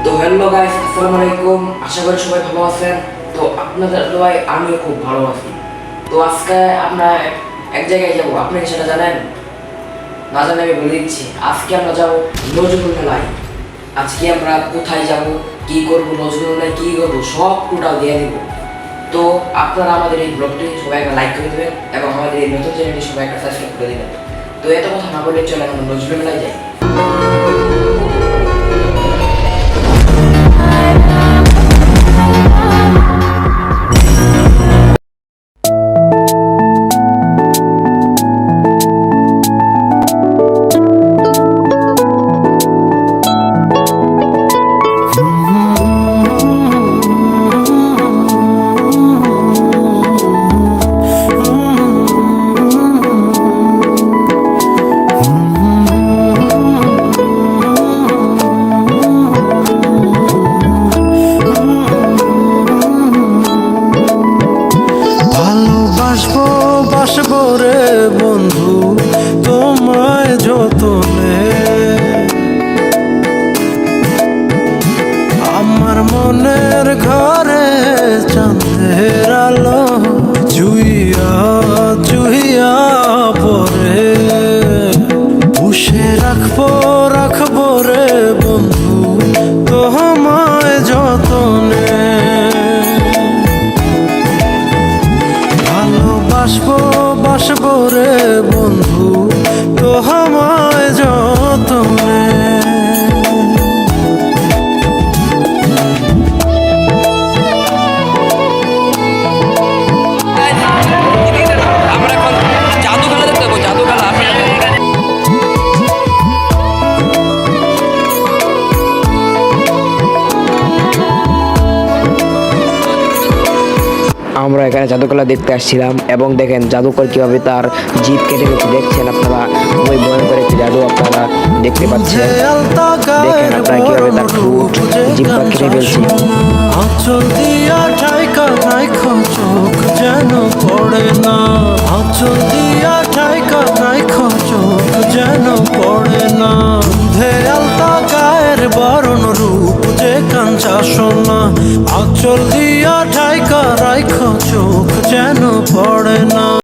তো hello guys, আসসালামু আলাইকুম। আশা করি সবাই ভালো আছেন। তো আপনাদের দোয়ায় আমিও খুব ভালো আছি। তো আজকে আমরা এক জায়গায় যাব, আপনি কি সেটা জানেন? না জানেন আমি বলে দিচ্ছি। আজকে আমরা যাব নজরুল মেলায়। আজকে আমরা কোথায় যাব, কি করব, নজরুল মেলায় কি করব, সব টোটাল দিয়ে দিব। তো আপনারা আমাদের এই ব্লগটি সবাই একটা লাইক করে দেবেন এবং আমাদের এই নতুন চ্যানেলটি সবাই একটা সাবস্ক্রাইব করে দেবেন। তো এত কথা না বলে চলে আমরা নজরুল মেলায় যাই। বাসবো রে বন্ধু তোমায় যতনে, আমার মনের ঘরে চাঁদের আলো জুইয়া জুইয়া পরে পুষে রাখবো রে বন্ধু তোমায় যতনে। বাসবো রে বন্ধু তোমায় যতনে। আমরা এখন জাদু খেলা দেখতে যাবো, জাদু খেলা। আমরা এখানে জাদুকলা দেখতে আসছিলাম এবং দেখেন জাদুকর কিভাবে তার জিভ কেটে গেছে। দেখছেন আপনারা, খুবই ভয়ঙ্কর একটি জাদু আপনারা দেখতে পাচ্ছেন। দেখেন আপনারা কিভাবে তার ঠোঁট জিভটা কেটে ফেলছে। আঁচল দিয়া ঠাইকা রাইখো চোখ যেন পড়ে না, আঁচল দিয়া ঠাইকা রাইখো চোখ যেন পড়ে না। আলতা গায়ের বরণ রূপ যে কাঞ্চা সোনা, আঁচল দিয়া ঠাইকা রাইখো চোখ যেন পড়ে না।